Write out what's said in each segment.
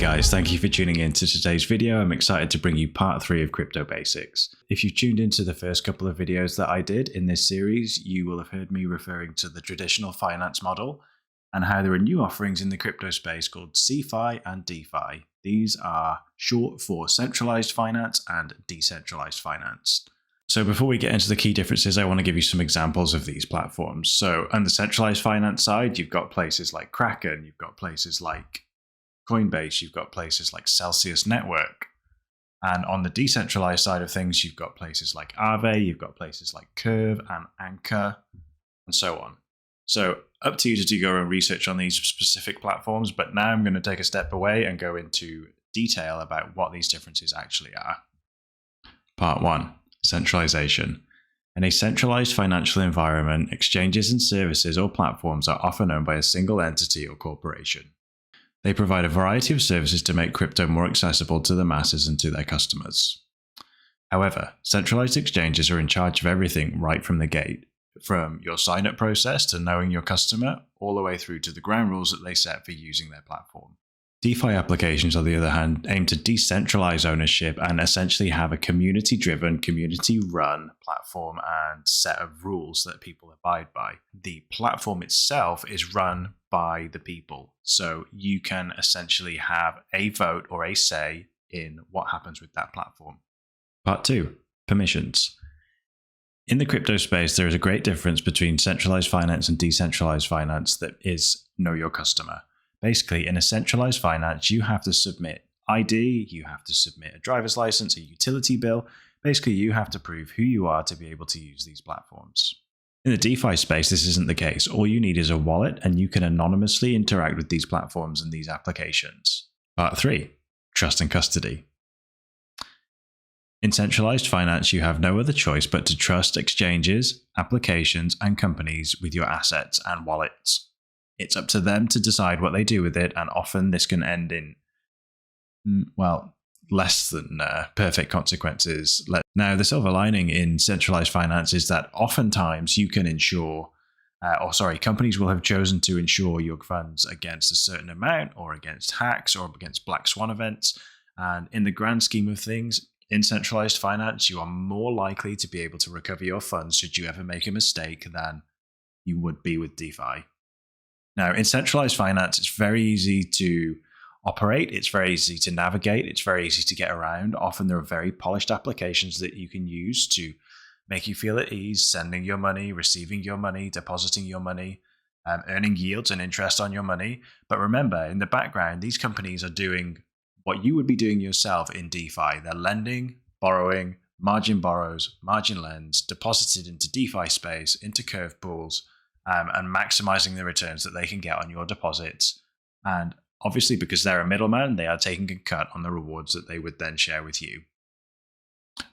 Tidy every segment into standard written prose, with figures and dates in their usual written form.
guys, thank you for tuning in to today's video. I'm excited to bring you part 3 of Crypto Basics. If you've tuned into the first couple of videos that I did in this series, you will have heard me referring to the traditional finance model and how there are new offerings in the crypto space called CeFi and DeFi. These are short for centralized finance and decentralized finance. So before we get into the key differences, I want to give you some examples of these platforms. So on the centralized finance side, you've got places like Kraken, you've got places like Coinbase, you've got places like Celsius Network. And on the decentralized side of things, you've got places like Aave, you've got places like Curve and Anchor, and so on. So up to you to do your own research on these specific platforms, but now I'm going to take a step away and go into detail about what these differences actually are. Part 1. Centralization. In a centralized financial environment, exchanges and services or platforms are often owned by a single entity or corporation. They provide a variety of services to make crypto more accessible to the masses and to their customers. However, centralized exchanges are in charge of everything right from the gate, from your sign-up process to knowing your customer, all the way through to the ground rules that they set for using their platform. DeFi applications, on the other hand, aim to decentralize ownership and essentially have a community-driven, community-run platform and set of rules that people abide by. The platform itself is run by the people, so you can essentially have a vote or a say in what happens with that platform. Part 2. Permissions. In the crypto space, there is a great difference between centralized finance and decentralized finance that is know your customer. Basically, in a centralized finance, you have to submit ID, you have to submit a driver's license, a utility bill. Basically, you have to prove who you are to be able to use these platforms. In the DeFi space, this isn't the case. All you need is a wallet, and you can anonymously interact with these platforms and these applications. Part 3. Trust and custody. In centralized finance, you have no other choice but to trust exchanges, applications, and companies with your assets and wallets. It's up to them to decide what they do with it, and often this can end in, less than perfect consequences. Now, the silver lining in centralized finance is that oftentimes you can insure, companies will have chosen to insure your funds against a certain amount or against hacks or against black swan events. And in the grand scheme of things, in centralized finance, you are more likely to be able to recover your funds should you ever make a mistake than you would be with DeFi. Now, in centralized finance, it's very easy to operate, it's very easy to navigate, it's very easy to get around. Often there are very polished applications that you can use to make you feel at ease, sending your money, receiving your money, depositing your money, earning yields and interest on your money. But remember, in the background, these companies are doing what you would be doing yourself in DeFi. They're lending, borrowing, margin borrows, margin lends, deposited into DeFi space, into Curve pools, and maximizing the returns that they can get on your deposits. And obviously, because they're a middleman, they are taking a cut on the rewards that they would then share with you.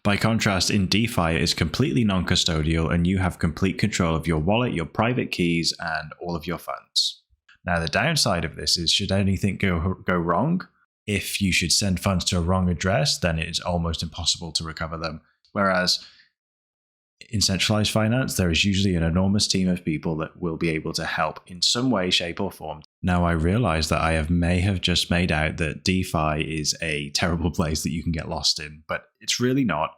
By contrast, in DeFi, it is completely non-custodial and you have complete control of your wallet, your private keys, and all of your funds. Now, the downside of this is should anything go wrong, if you should send funds to a wrong address, then it is almost impossible to recover them. Whereas in centralized finance, there is usually an enormous team of people that will be able to help in some way, shape, or form. Now, I realize that I may have just made out that DeFi is a terrible place that you can get lost in, but it's really not.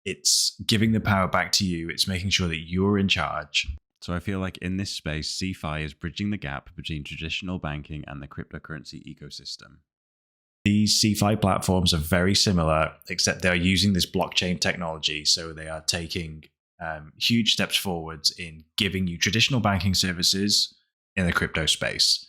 It's giving the power back to you. It's making sure that you're in charge. So I feel like in this space, CeFi is bridging the gap between traditional banking and the cryptocurrency ecosystem. These CeFi platforms are very similar, except they are using this blockchain technology. So they are taking huge steps forwards in giving you traditional banking services in the crypto space.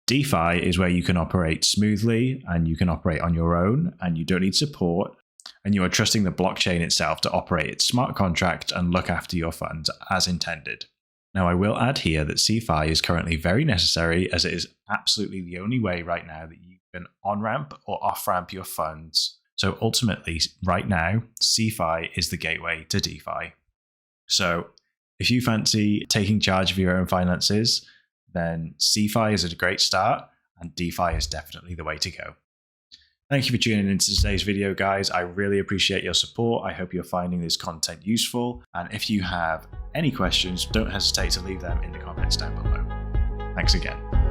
DeFi is where you can operate smoothly and you can operate on your own and you don't need support. And you are trusting the blockchain itself to operate its smart contract and look after your funds as intended. Now, I will add here that CeFi is currently very necessary as it is absolutely the only way right now that you can on-ramp or off-ramp your funds. So ultimately, right now, CeFi is the gateway to DeFi. So if you fancy taking charge of your own finances, then CeFi is a great start and DeFi is definitely the way to go. Thank you for tuning into today's video, guys. I really appreciate your support. I hope you're finding this content useful. And if you have any questions, don't hesitate to leave them in the comments down below. Thanks again.